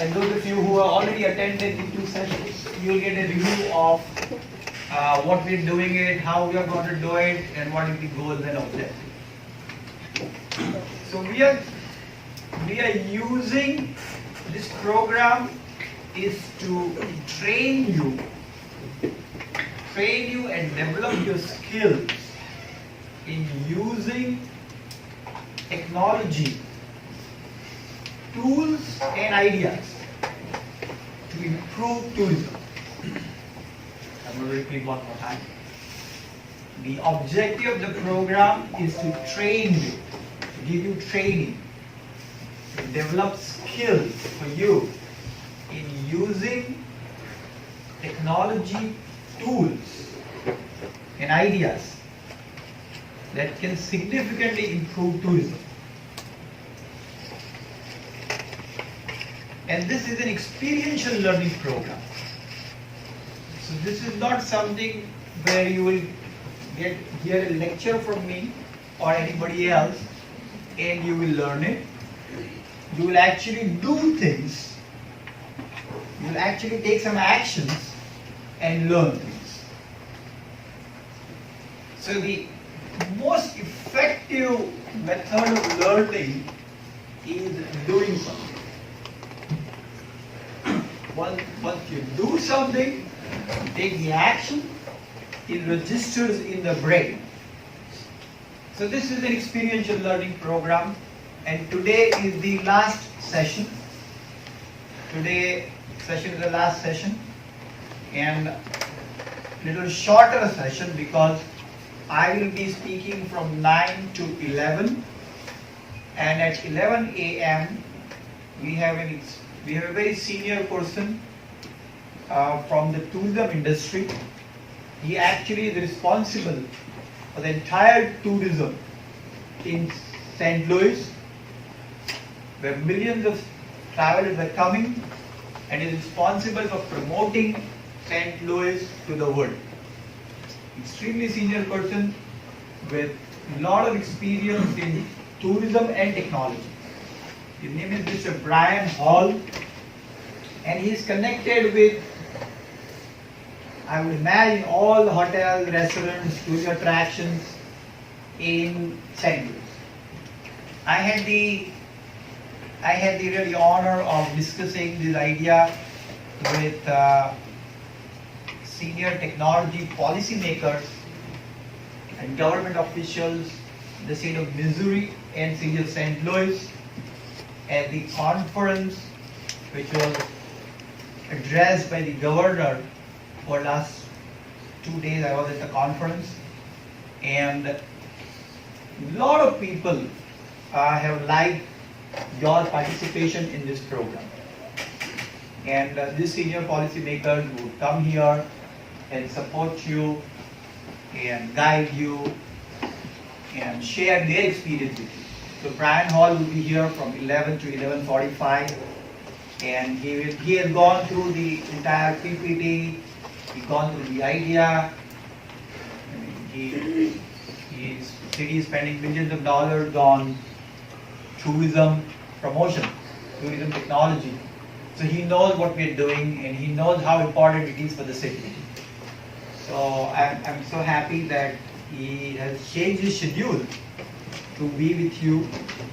and those of you who have already attended the 2 sessions, you will get a review of what we're doing it, how we are going to do it, and what is the goals and objectives. So we are using this program is to train you and develop your skills in using technology, tools and ideas to improve tourism. I'm going to repeat one more time. The objective of the program is to train you, to give you training, to develop skills for you in using technology, tools and ideas that can significantly improve tourism. And this is an experiential learning program. So this is not something where you will hear a lecture from me or anybody else and you will learn it. You will actually do things. You will actually take some actions and learn things. So the most effective method of learning is doing something. Once you do something, you take the action, it registers in the brain. So this is an experiential learning program, and today is the last session. Today's session is the last session, and a little shorter session because I will be speaking from 9 to 11, and at 11 a.m. we have a very senior person from the tourism industry. He actually is responsible for the entire tourism in St. Louis, where millions of travelers are coming, and is responsible for promoting St. Louis to the world. Extremely senior person with a lot of experience in tourism and technology. His name is Mr. Brian Hall, and he is connected with, I would imagine, all the hotels, restaurants, tourist attractions in St. Louis. I had the really honor of discussing this idea with senior technology policymakers and government officials in the state of Missouri and city of St. Louis at the conference which was addressed by the governor for last 2 days. I was at the conference, and a lot of people have liked your participation in this program. And these senior policymakers would come here and support you and guide you and share their experience with you. So Brian Hall will be here from 11 to 11:45, and he has gone through the entire PPT. He's gone through the idea. His city is spending millions of dollars on tourism promotion, tourism technology. So he knows what we're doing, and he knows how important it is for the city. So I'm so happy that he has changed his schedule to be with you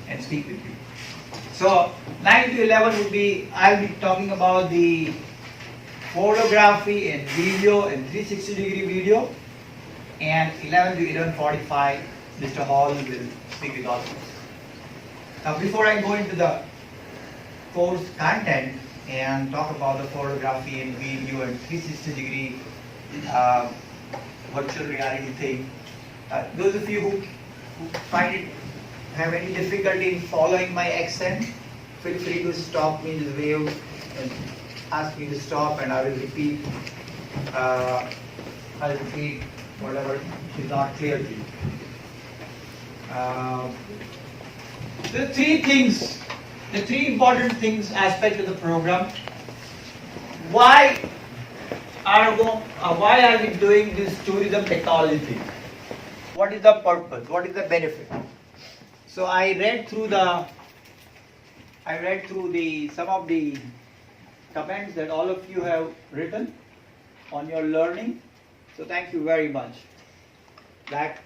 and speak with you. So 9 to 11 would be, I'll be talking about the photography and video and 360-degree video, and 11 to 11:45, Mr. Hall will speak with all of us. Now before I go into the course content and talk about the photography and video and 360-degree virtual reality thing, those of you who have any difficulty in following my accent, feel free to stop me, just wave and ask me to stop, and I will repeat. I'll repeat whatever is not clear to you. The three important things aspect of the program. Why are we doing this tourism technology thing? What is the purpose? What is the benefit? So I read through some of the comments that all of you have written on your learning. So thank you very much that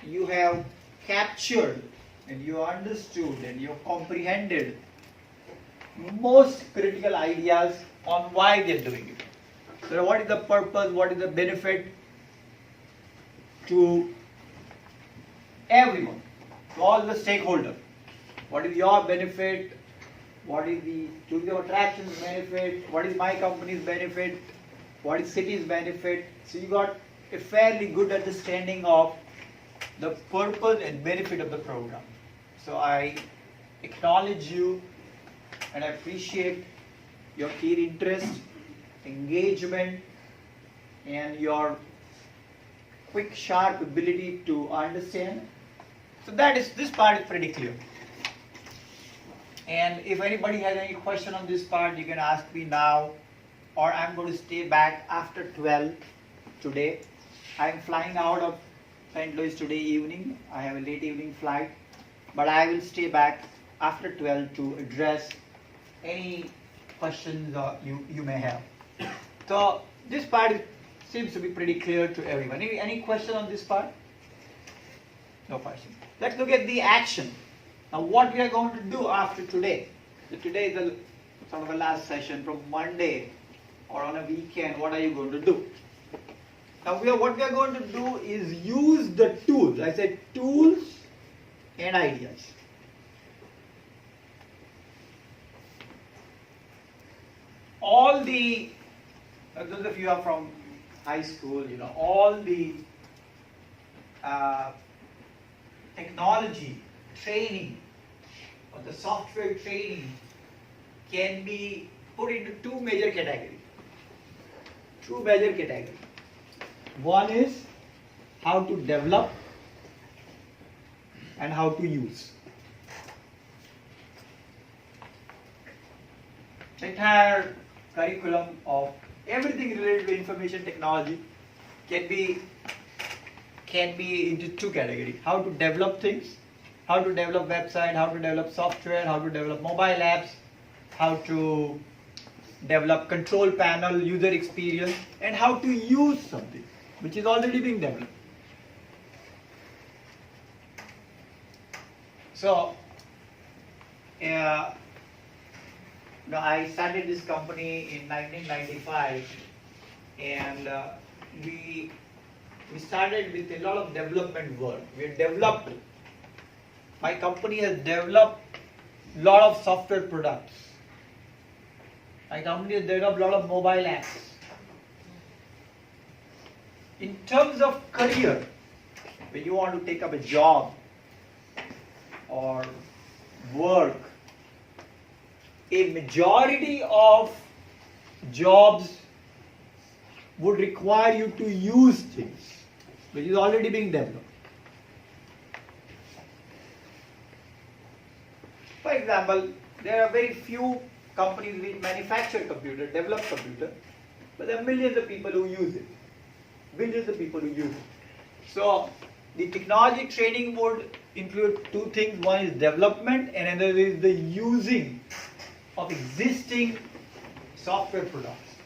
you have captured and you understood and you comprehended most critical ideas on why they're doing it. So what is the purpose, what is the benefit to everyone, to all the stakeholders. What is your benefit, what is the tourism attractions benefit, what is my company's benefit, what is city's benefit. So you got a fairly good understanding of the purpose and benefit of the program. So I acknowledge you and I appreciate your keen interest, engagement, and your quick, sharp ability to understand. So this part is pretty clear. And if anybody has any question on this part, you can ask me now, or I'm going to stay back after 12 today. I'm flying out of St. Louis today evening. I have a late evening flight, but I will stay back after 12 to address any questions you may have. So this part seems to be pretty clear to everyone. Any question on this part? No question. Let's look at the action. Now what we are going to do after today. So today is the sort of a last session. From Monday or on a weekend, what are you going to do? Now what we are going to do is use the tools. I said tools and ideas. All the, those of you are from high school, you know, all the technology training or the software training can be put into two major categories. One is how to develop and how to use. The entire curriculum of everything related to information technology can be into two categories. How to develop things, how to develop website, how to develop software, how to develop mobile apps, how to develop control panel, user experience, and how to use something which is already being developed. So I started this company in 1995, and we started with a lot of development work. My company has developed a lot of software products. My company has developed a lot of mobile apps. In terms of career, when you want to take up a job or work, a majority of jobs would require you to use things which is already being developed. For example, there are very few companies which manufacture computer, develop computer, but there are millions of people who use it. Billions of people who use it. So the technology training would include two things. One is development and another is the using of existing software products.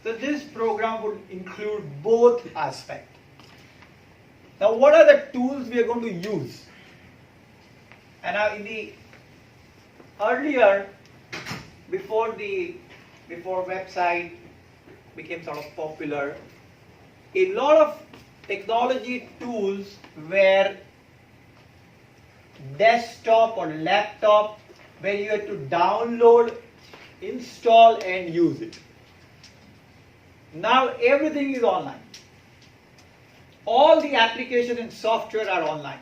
So this program would include both aspects. Now what are the tools we are going to use? And now in the earlier, before website became sort of popular, a lot of technology tools were desktop or laptop where you had to download, install and use it. Now everything is online. All the applications and software are online.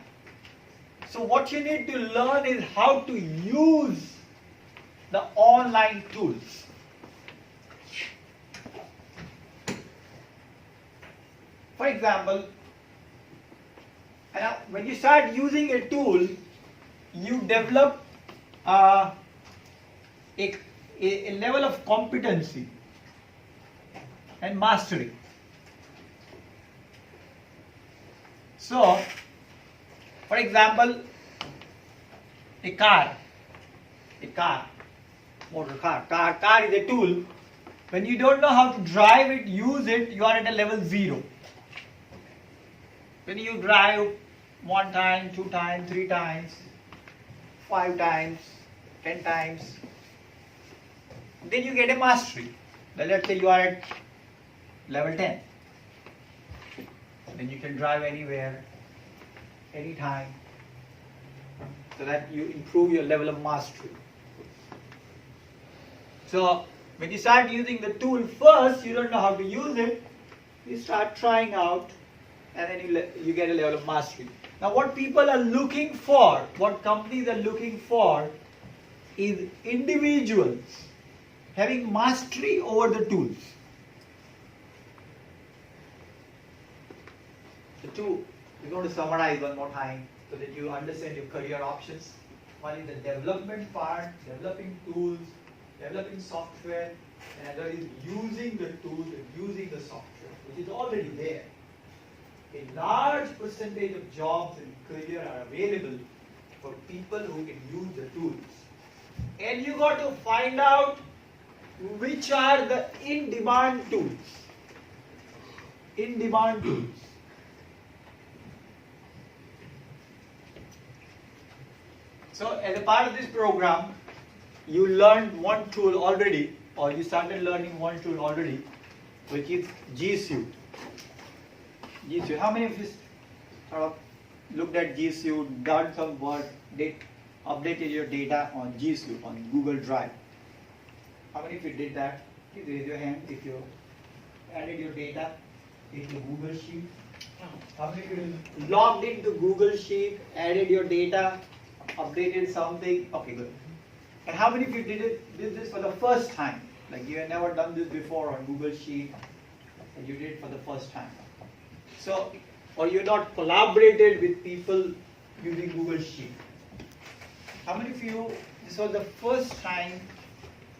So what you need to learn is how to use the online tools. For example, when you start using a tool, you develop a level of competency and mastery. So, for example, a car. motor car. Car is a tool. When you don't know how to drive it, use it, you are at a level 0. When you drive 1 time, 2 times, 3 times, 5 times, 10 times, then you get a mastery. Now let's say you are at level 10. Then you can drive anywhere, anytime, so that you improve your level of mastery. So when you start using the tool first, you don't know how to use it, you start trying out, and then you get a level of mastery. Now what people are looking for, what companies are looking for, is individuals having mastery over the tools. The two, we're going to summarize one more time so that you understand your career options. One is the development part, developing tools, developing software, and another is using the tools and using the software, which is already there. A large percentage of jobs in career are available for people who can use the tools. And you got to find out which are the in-demand tools. In-demand tools. So as a part of this program, you learned one tool already, or you started learning one tool already, which is G Suite. G Suite. How many of you sort of looked at G Suite, done some work, updated your data on G Suite, on Google Drive? How many of you did that? Please raise your hand if you added your data into Google Sheet. How many of you logged into Google Sheet, added your data, updated something? Okay, good. And how many of you did this for the first time? Like you had never done this before on Google Sheet, and you did it for the first time. So, or you not collaborated with people using Google Sheet. How many of you, this was the first time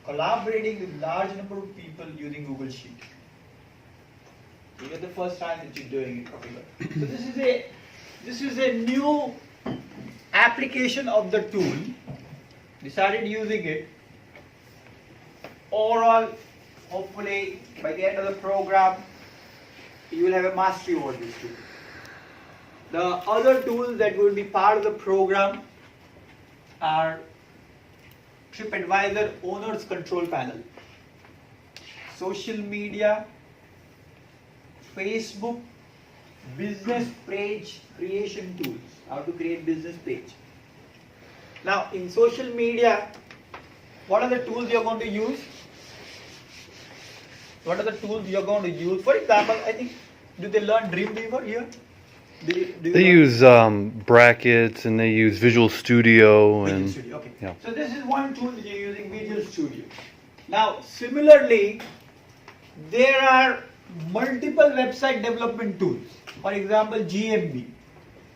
collaborating with large number of people using Google Sheet? It was the first time that you're doing it. Okay, so this is a new application of the tool. Decided using it. Overall, hopefully by the end of the program, you will have a mastery over this tool. The other tools that will be part of the program are TripAdvisor Owner's Control Panel, social media, Facebook, business page creation tools, how to create business page. Now in social media, what are the tools you're going to use? What are the tools you're going to use? For example, I think, do they learn Dreamweaver here? They use brackets and they use Visual Studio. Visual And Studio, okay. Yeah. So this is one tool that you're using, Visual Studio. Now similarly, there are multiple website development tools. For example, GMB,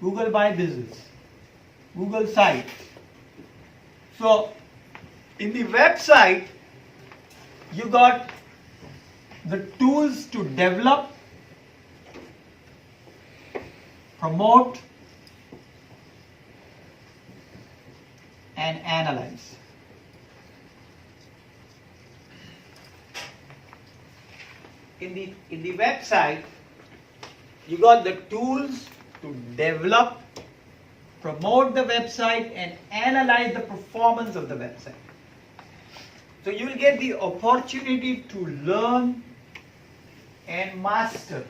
Google My Business, Google Sites. So in the website, you got the tools to develop, promote, and analyze. In the website, you got the tools to develop, promote the website, and analyze the performance of the website. So you will get the opportunity to learn and master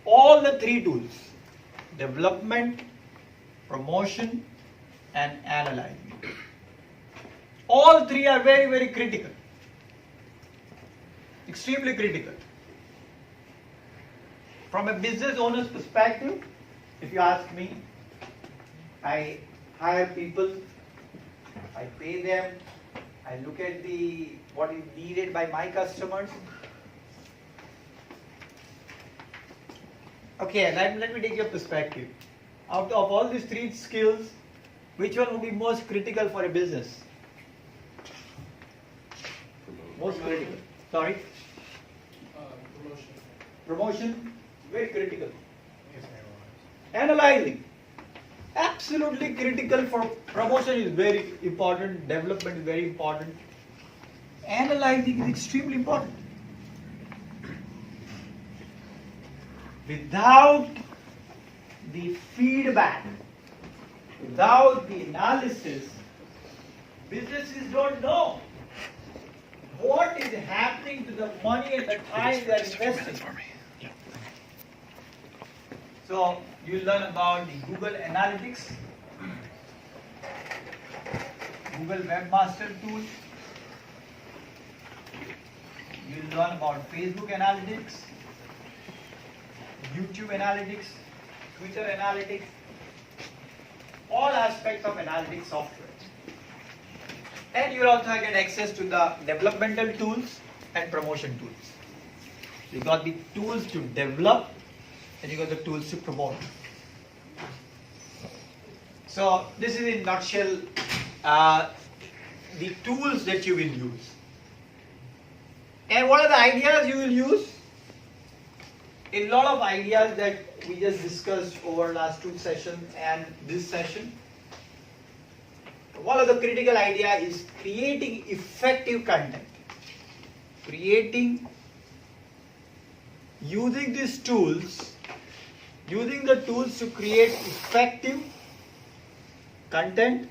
all the three tools: development, promotion, and analyzing. All three are very, very critical. Extremely critical. From a business owner's perspective, if you ask me, I hire people, I pay them, I look at what is needed by my customers. Okay, let me take your perspective. Out of all these three skills, which one would be most critical for a business? Most critical. Sorry? Promotion, very critical. Analyzing. Absolutely critical for promotion is very important, development is very important, analyzing is extremely important. Without the feedback, without the analysis, businesses don't know what is happening to the money and the time they are investing. So you learn about the Google Analytics, Google Webmaster Tool. You learn about Facebook Analytics, YouTube Analytics, Twitter Analytics, all aspects of analytics software. And you will also get access to the developmental tools and promotion tools. You got the tools to develop and you got the tools to promote. So this is in a nutshell the tools that you will use. And what are the ideas you will use? A lot of ideas that we just discussed over last 2 sessions and this session. One of the critical idea is creating effective content. Using these tools, using the tools to create effective content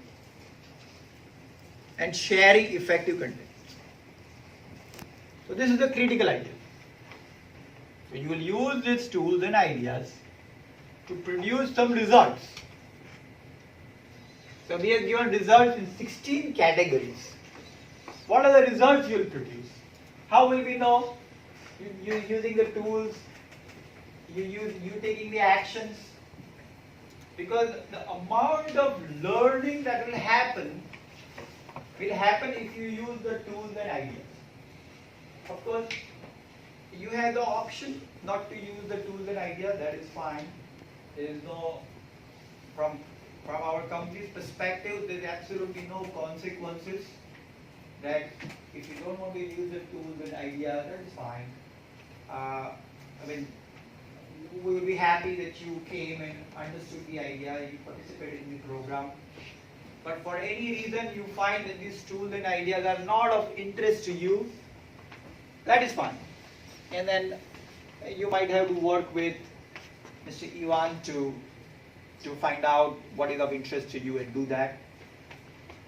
and sharing effective content. So this is the critical idea. So you will use these tools and ideas to produce some results. So we have given results in 16 categories. What are the results you will produce? How will we know? You using the tools, you taking the actions. Because the amount of learning that will happen if you use the tools and ideas. Of course, you have the option not to use the tools and ideas, that is fine. There is no, from our company's perspective, there is absolutely no consequences. That if you don't want to use the tools and ideas, that is fine. We will be happy that you came and understood the idea, you participated in the program. But for any reason you find that these tools and ideas are not of interest to you, that is fine. And then you might have to work with Mr. Ivan to find out what is of interest to you and do that.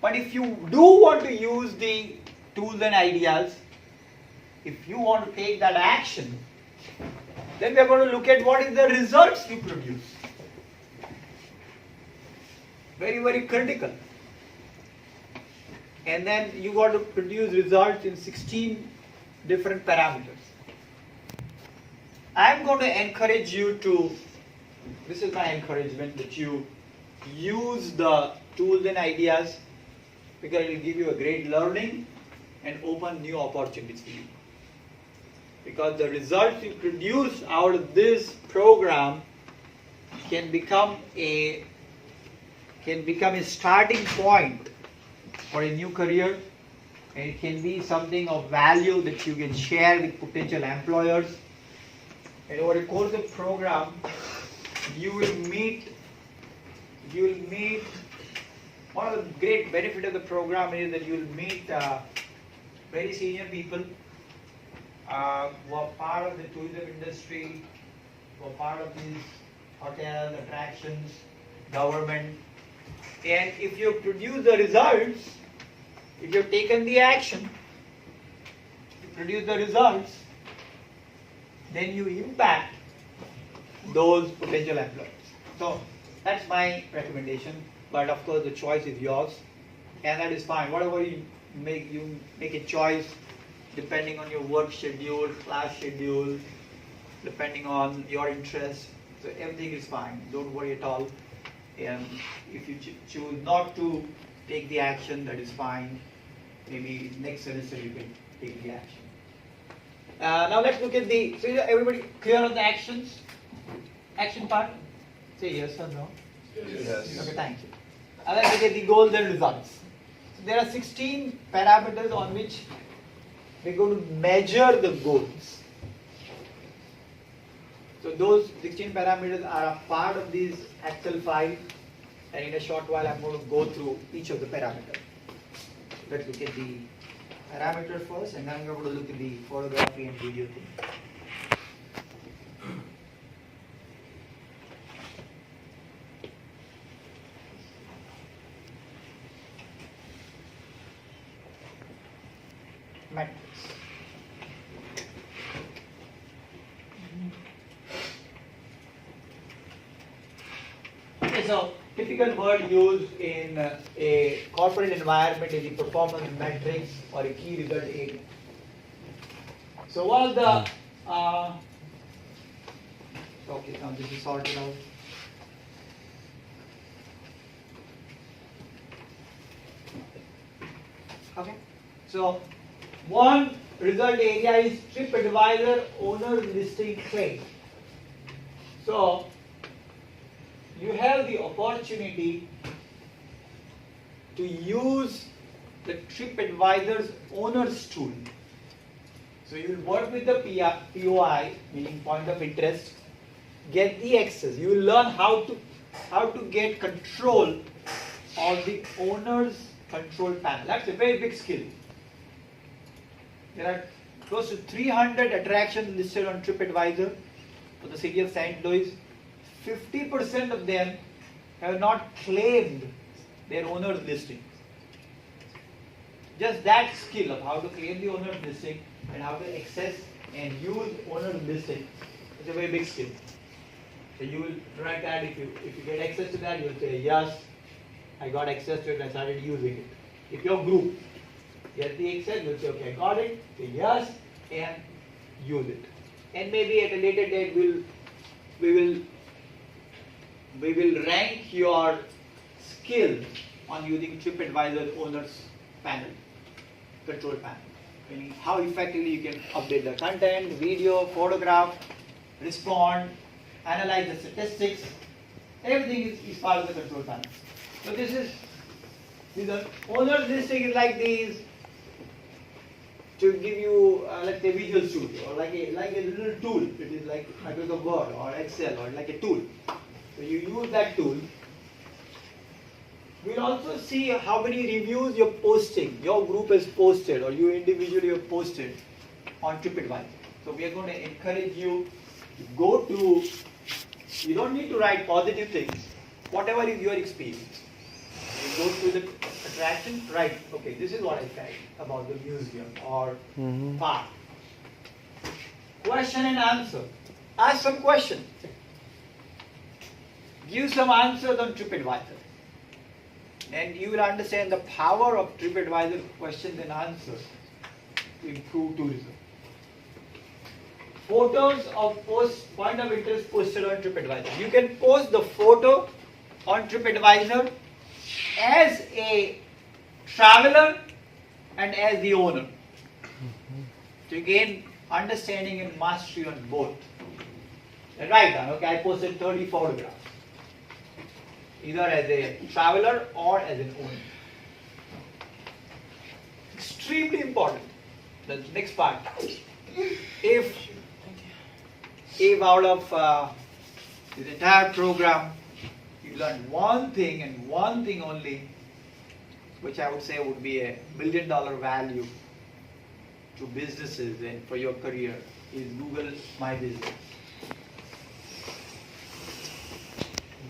But if you do want to use the tools and ideas, if you want to take that action, then we are going to look at what is the results you produce. Very, very critical. And then you got to produce results in 16 different parameters. I am going to encourage you to, this is my encouragement, that you use the tools and ideas because it will give you a great learning and open new opportunities for you. Because the results you produce out of this program can become a starting point for a new career, and it can be something of value that you can share with potential employers. And over the course of the program, you will meet, one of the great benefits of the program is that you will meet very senior people who are part of the tourism industry, who are part of these hotels, attractions, government. And if you produce the results, if you have taken the action to produce the results, then you impact those potential employers. So that's my recommendation. But of course, the choice is yours, and that is fine. Whatever you make a choice depending on your work schedule, class schedule, depending on your interest. So everything is fine. Don't worry at all. And if you choose not to take the action, that is fine. Maybe next semester you can take the action. Now let's look at the, so everybody clear on the actions? Action part? Say yes or no? Yes. Okay, thank you. And let's look at the goals and results. So there are 16 parameters on which we're going to measure the goals. So those 16 parameters are a part of this Excel file. And in a short while, I'm going to go through each of the parameters. Let's look at the parameter first, and then I'm going to look at the photography and video thing. Metrics. Okay, so typical word used in a corporate environment is the performance metrics or a key result area. So what the okay, now this is sorted out. Okay, so one result area is TripAdvisor owner listing claim. So you have the opportunity to use the TripAdvisor's owner's tool. So you will work with the POI, meaning point of interest, get the access. You will learn how to get control of the owner's control panel. That's a very big skill. There are close to 300 attractions listed on TripAdvisor for the city of St. Louis. 50% of them have not claimed their owner's listing. Just that skill of how to claim the owner's listing and how to access and use owner's listing is a very big skill. So you will write that if you get access to that, you will say yes, I got access to it, I started using it. If your group gets the access, you will say okay, I got it, say yes, and use it. And maybe at a later date we will rank your skill on using TripAdvisor owner's panel, control panel. Meaning how effectively you can update the content, video, photograph, respond, analyze the statistics. Everything is part of the control panel. So the owner's listing is like these to give you let's say Visual Studio or like a little tool. It is like Microsoft Word or Excel or like a tool. So you use that tool. We'll also see how many reviews you're posting, your group has posted or you individually have posted on TripAdvisor. So we are going to encourage you to go to, you don't need to write positive things, whatever is your experience. You go to the attraction, write, okay, this is what I felt about the museum or park. Question and answer. Ask some questions. Give some answers on TripAdvisor. And you will understand the power of TripAdvisor questions and answers to improve tourism. Photos of point of interest posted on TripAdvisor. You can post the photo on TripAdvisor as a traveler and as the owner to gain understanding and mastery on both. And write down, okay, I posted 30 photographs, either as a traveler or as an owner. Extremely important. The next part. If out of this entire program you learn one thing and one thing only, which I would say would be $1 million value to businesses and for your career, is Google My Business.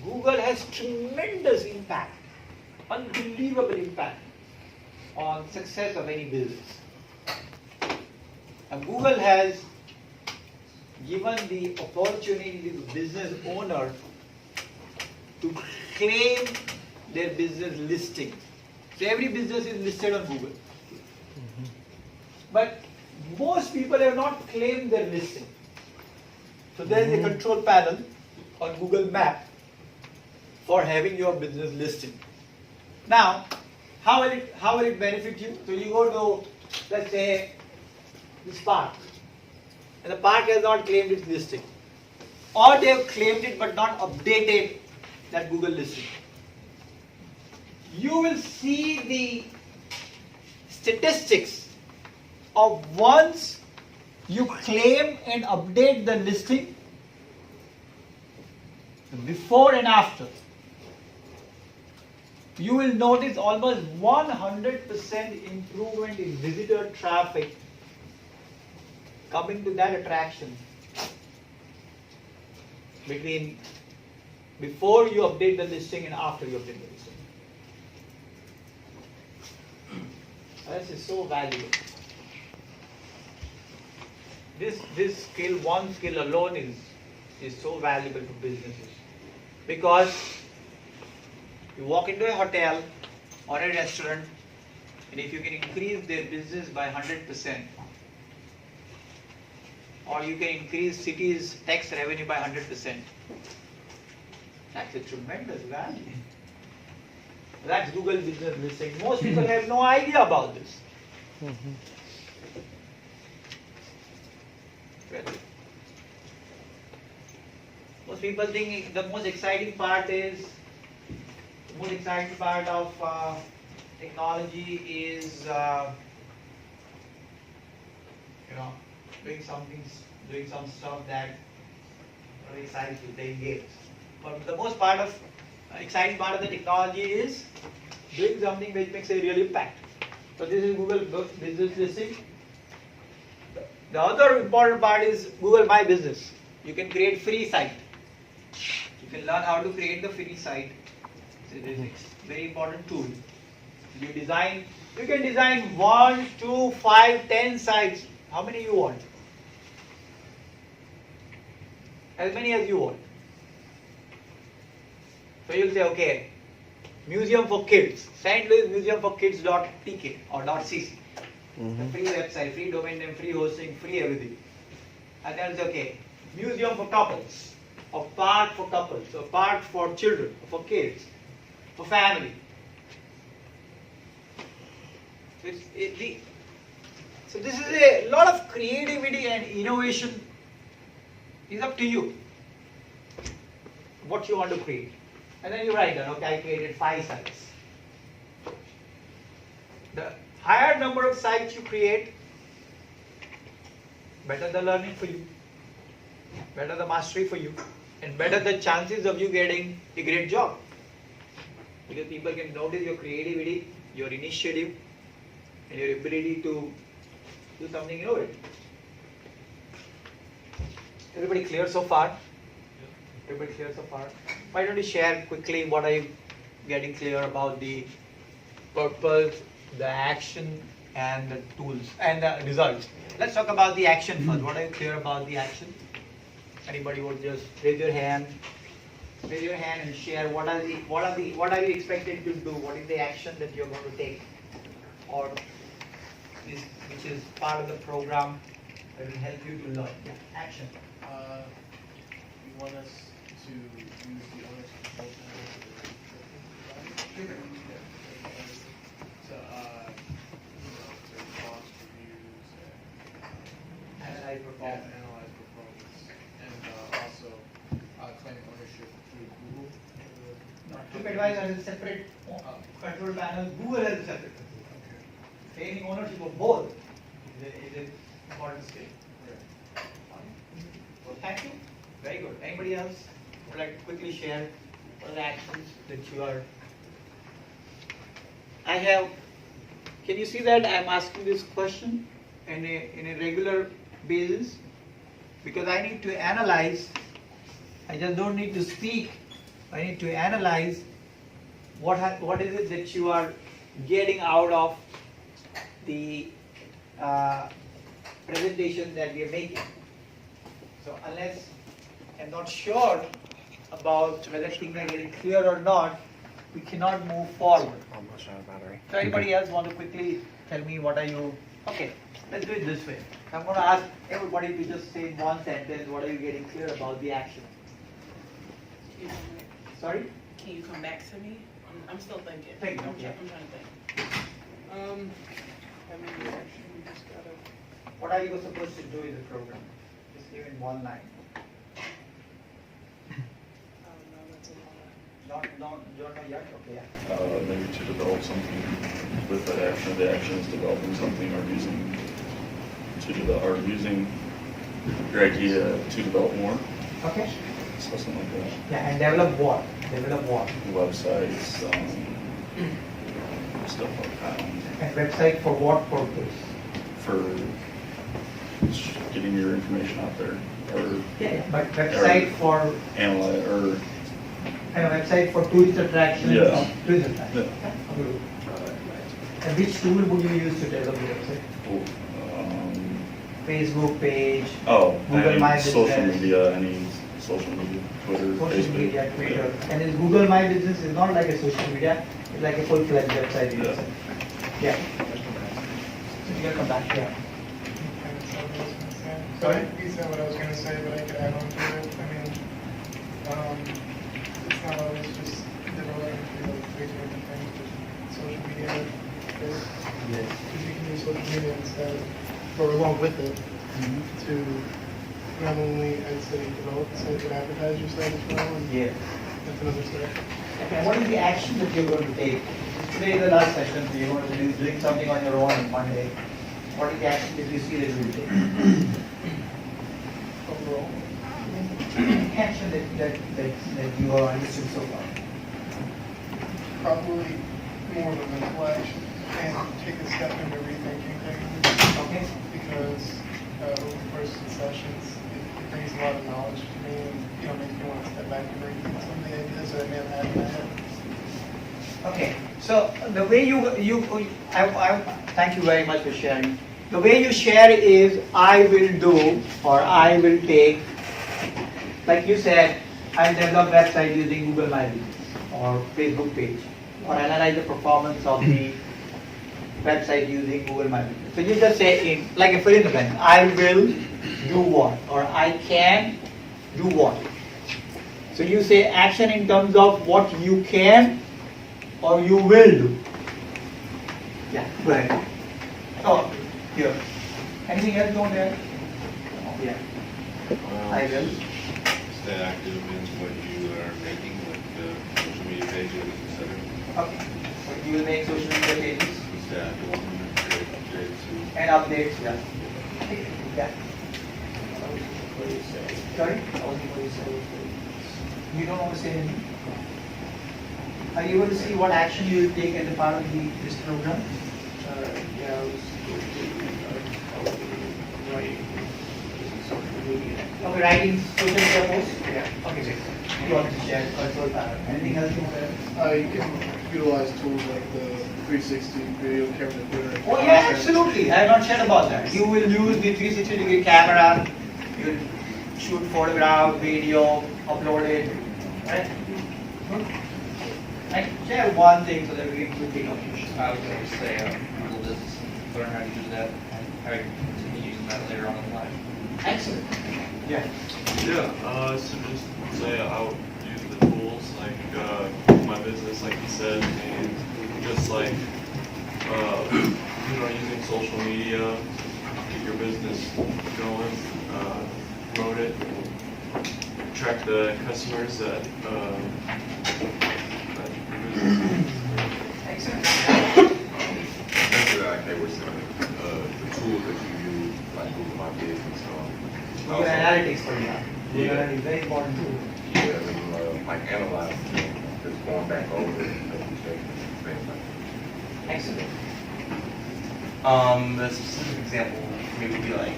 Google has tremendous impact, unbelievable impact on success of any business. And Google has given the opportunity to the business owner to claim their business listing. So every business is listed on Google. But most people have not claimed their listing. So there is a control panel on Google Map for having your business listing. Now, how will it benefit you? So you go to, let's say, this park, and the park has not claimed its listing, or they have claimed it but not updated that Google listing. You will see the statistics of once you claim and update the listing, before and after. you will notice almost 100% improvement in visitor traffic coming to that attraction between before you update the listing and after you update the listing. This is so valuable. This skill, one skill alone is so valuable to businesses, because you walk into a hotel or a restaurant, and if you can increase their business by 100%, or you can increase cities' tax revenue by 100%, that's a tremendous value. That's Google Business Listing. Most people have no idea about this. Most people think the most exciting part of technology is doing some stuff that really excites you, playing games. But the most exciting part of the technology is doing something which makes a real impact. So this is Google Business Listing. The other important part is Google My Business. You can create free site. You can learn how to create the free site. It is a very important tool. You can design 1, 2, 5, 10 sites. How many you want? As many as you want. So you'll say, okay, Museum for Kids, St. Louis Museum for Kids.tk or .cc. The free website, free domain name, free hosting, free everything. And then it's okay, Museum for Couples, or park for couples, or park for children, for kids, for family. So this is a lot of creativity and innovation. Is up to you what you want to create. And then you write down, okay, I created 5 sites. The higher number of sites you create, better the learning for you, better the mastery for you, and better the chances of you getting a great job. Because people can notice your creativity, your initiative, and your ability to do something innovative. Everybody clear so far? Everybody clear so far? Why don't you share quickly what are you getting clear about the purpose, the action, and the tools and the results? Let's talk about the action first. What are you clear about the action? Anybody would just raise your hand and share what are you expected to do? What is the action that you're going to take, or which is part of the program that will help you to learn? Yeah, action. You want us to use the owner's control panel to cost reviews and Analyze performance. analyze performance, and also claim ownership through Google. No, TripAdvisor has a separate control panel. Google has a separate control panel. Claiming ownership of both is an important skill. Well, thank you. Very good. Anybody else would like to quickly share what are the actions that you are? Can you see that I'm asking this question in a regular basis? Because I need to analyze. I just don't need to speak. I need to analyze what is it that you are getting out of the presentation that we are making. So unless I'm not sure about whether things are getting clear or not, we cannot move forward. Almost out of battery. So anybody else want to quickly tell me what are you? Okay, let's do it this way. I'm going to ask everybody to just say in one sentence what are you getting clear about the action. Sorry? Can you come back to me? I'm still thinking. Think, I'm yeah. trying to think. I mean, actually, we just gotta. What are you supposed to do in the program? Just give in one line. No, that's a lot. Don't know yet? Okay, yeah. Maybe to develop something with that action. The action is developing something or using your idea to develop more. Okay. So something like that. Yeah, and develop what? Develop what? Websites, stuff like that. And website for what purpose? For getting your information out there, or Yeah, but website for, analyze, or and a website for tourist attractions. Yeah. Or tourist attractions. Yeah. Okay. And which tool would you use to develop the website? Facebook page, Google any My social Business. media, any social media, Twitter, social Facebook. media, Twitter. And is Google My Business is not like a social media, it's like a full-fledged website. Yeah. Yeah. So you can come back here. Sorry? You said what I was gonna say, but I could add on to it. I mean, it's not always just developing Facebook and things, but social media is, because you can use social media instead, or along with it, to not only, I'd say, develop the site, but advertise your site as well, and Yeah. that's another step. Okay, what is the action that you're going to take? Today is the last session, so you're going to be doing something on your own on Monday. What is the action that you see that you will take? Overall, Action that you have understood so far. probably more of a mental action, and take a step into rethinking things. Okay? Because over the course of the sessions, it brings a lot of knowledge to me, and makes me want to step back and rethink some of the ideas that I may have had in my head. Okay, so the way thank you very much for sharing. The way you share is I will do or I will take, like you said, I'll develop website using Google My Business or Facebook page, or analyze the performance of the website using Google My Business. So you just say like a fill in the blank, I will do what or I can do what. So you say action in terms of what you can or you will do. Yeah, go ahead. Oh, here. Anything else on there? Yeah. I will. Stay active in what you are making, like the social media pages, etc. Okay. So you will make social media pages Stay active on them and create updates. and updates, yeah. Yeah. Sorry? You don't want to say anything? Are you able to see what action you will take as a part of this program? Yeah, I was writing social media. Okay, writing social media posts? Yeah. Okay, great. You want to share control panel. Anything else you want to add? You can utilize tools like the 360 video camera Twitter. Oh yeah, absolutely. I have not shared about that. You will use the 360-degree camera. You will shoot photograph, video, upload it. Right? Good. I share one thing so that we can quickly go. I was going to say, Google Business, learn how to use that, and how to continue using that later on in life. Excellent. Yeah. Yeah, so just say I'll use the tools like my business, like you said, and just like using social media, get your business going, promote it, attract the customers that your business. Excellent. That's what I was saying, the tools that you use, like Google My Business, Google Analytics for you. Google Analytics is very important too. yeah, and, like analyze, just going back over it, and things like that. Excellent. The specific example maybe would be like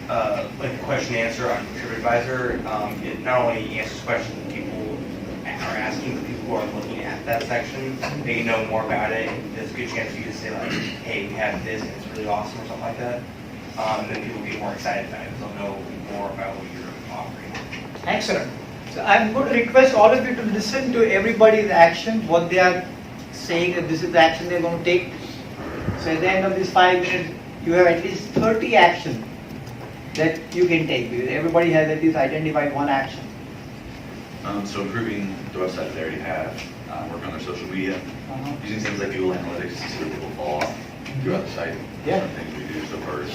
a question and answer on TripAdvisor. It not only answers questions that people are asking, but people who are looking at that section, they know more about it. There's a good chance for you to say like, hey, we have this and it's really awesome or something like that. And then people get more excited about it because they'll know more about what you're offering. Excellent. So I'm going to request all of you to listen to everybody's action, what they are saying that this is the action they're going to take. So at the end of these 5 minutes, you have at least 30 actions that you can take because everybody has at least identified one action. So improving the website that they already have, working on their social media, using things like Google Analytics to see where people fall off throughout the site. Yeah. Some things we do so far is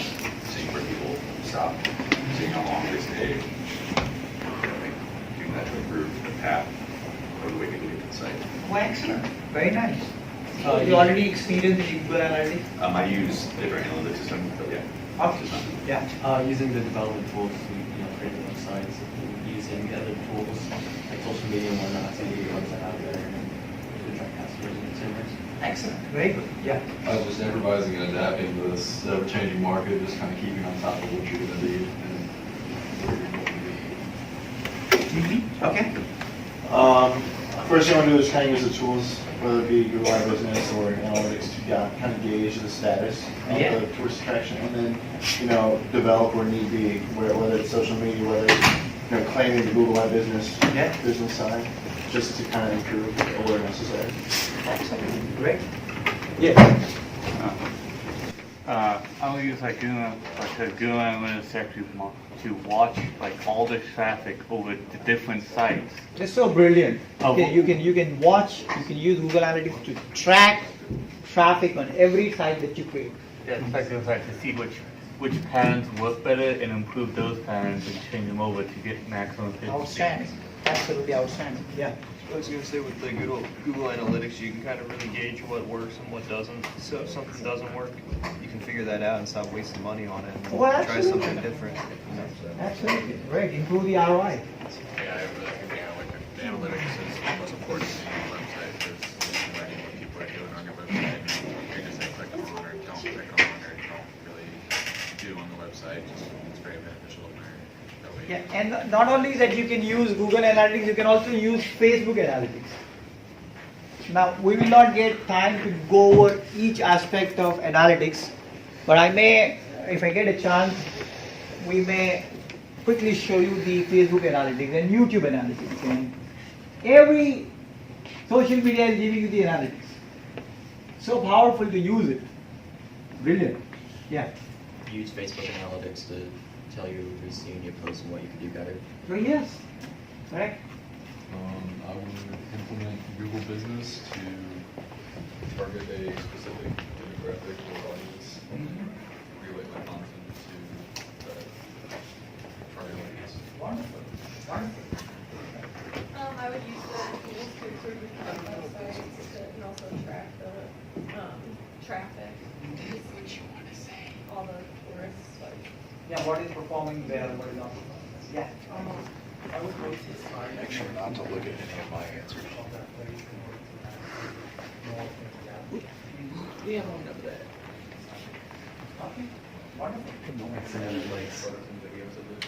seeing where people stop, seeing how long they stay, doing that to improve the path or the way people get to the site. Oh, excellent. Very nice. You already experienced the Google Analytics? I use different analytics systems, but yeah. Okay. Yeah. Using the development tools to create websites, using the other tools like social media and whatnot to get your website out there and to attract customers and consumers. Excellent, very good, yeah. Just improvising and adapting to this ever-changing market, just kind of keeping on top of what you're going to need and where you're going to be. Okay. First thing I want to do is kind of use the tools, whether it be Google My Business or analytics, to kind of gauge the status of Yeah. the tourist attraction, and then, develop where need be, whether it's social media, whether it's, claiming the Google My Business Yeah. business side, just to kind of improve awareness there. Absolutely, great. I will use like Google Analytics actually to watch like all the traffic over the different sites. It's so brilliant. Oh. Okay, you can watch, you can use Google Analytics to track traffic on every site that you create. Yeah, it's like to see which patterns work better and improve those patterns and change them over to get maximum efficiency. Outstanding, absolutely outstanding, yeah. I was going to say with the Google Analytics, you can kind of really gauge what works and what doesn't. So if something doesn't work, you can figure that out and stop wasting money on it. And Well, try absolutely. something different. So. Absolutely, right, improve the ROI. Yeah, I really think the analytics is the most important thing on the website because learning what people are doing on your website. You're just like click on or don't click on or don't really do on the website. It's very beneficial to learn that way. Yeah, and not only that you can use Google Analytics, you can also use Facebook Analytics. Now, we will not get time to go over each aspect of analytics, but I may, if I get a chance, we may quickly show you the Facebook Analytics and YouTube Analytics. And every social media is giving you the analytics. So powerful to use it. Brilliant. Yeah. Use Facebook Analytics to tell you who's seeing your posts and what you can do better. So yes, correct. I would implement Google Business to target a specific demographic or audience, relate my content to that target audience. Wonderful. Wonderful. I would use the tools to improve the websites and also track the traffic. All the tourists. Yeah, what is performing well, what is not performing well. Yeah. I would make sure not to look at any of my answers. Yeah, I don't know that. Okay, wonderful.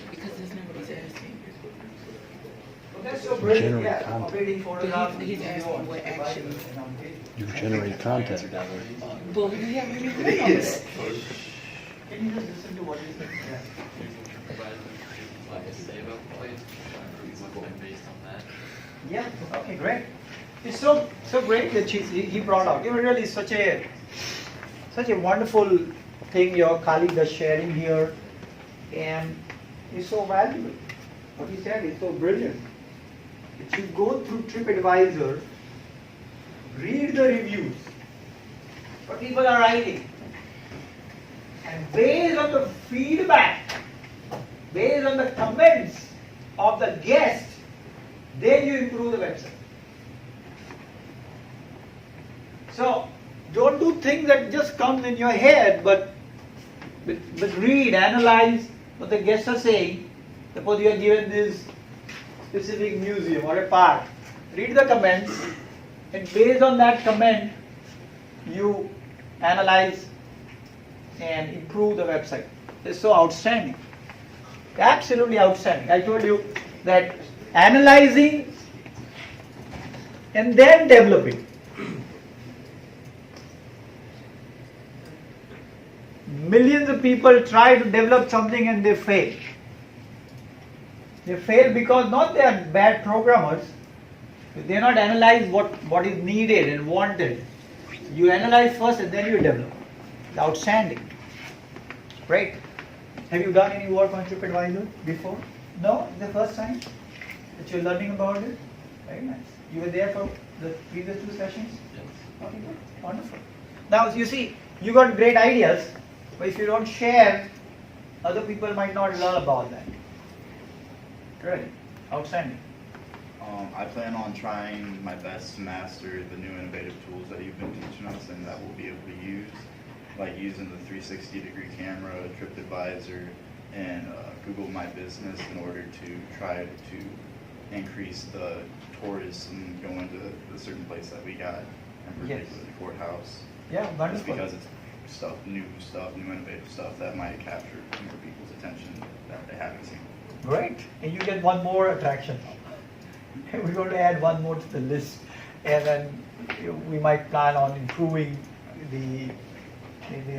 Because there's nobody's asking. Well, that's so brilliant, Generate yeah. content. Operating photographs. But he's asking what actions. You generate content. Well, we have any videos. Can you just listen to what he said? Yeah. Yeah, okay, great. It's so great that he brought out. It was really such a wonderful thing your colleague is sharing here, and it's so valuable. What he said is so brilliant. If you go through TripAdvisor, read the reviews, what people are writing, and based on the feedback, based on the comments of the guests, then you improve the website. So don't do things that just come in your head, but read, analyze what the guests are saying. Suppose you are given this specific museum or a park. Read the comments, and based on that comment, you analyze and improve the website. It's so outstanding. Absolutely outstanding. I told you that analyzing and then developing. Millions of people try to develop something and they fail. They fail because not they are bad programmers, they are not analyze what is needed and wanted. You analyze first and then you develop. It's outstanding. Great. Have you done any work on TripAdvisor before? No? The first time that you're learning about it? Very nice. You were there for the previous 2 sessions? Yes. Okay, good. Wonderful. Now, you see, you got great ideas, but if you don't share, other people might not learn about that. Great. Outstanding. I plan on trying my best to master the new innovative tools that you've been teaching us and that we'll be able to use, like using the 360-degree camera, TripAdvisor, and Google My Business in order to try to increase the tourists and go into the certain place that we got in Yes. particular the courthouse. Yeah, Just wonderful. because it's new innovative stuff that might capture more people's attention that they haven't seen. Great, and you get one more attraction. We're going to add one more to the list, and then we might plan on improving the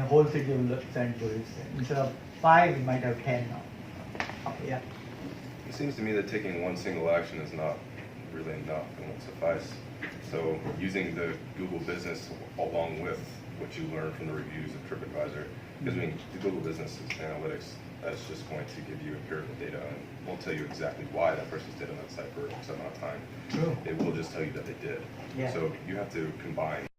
whole city of St. Louis. Instead of 5, we might have 10 now. Okay, yeah. It seems to me that taking one single action is not really enough and won't suffice. So using the Google Business along with what you learn from the reviews of TripAdvisor, because I mean, the Google Business Analytics, that's just going to give you empirical data and won't tell you exactly why that person stayed on that site for some amount of time. True. It will just tell you that they did. Yeah. So you have to combine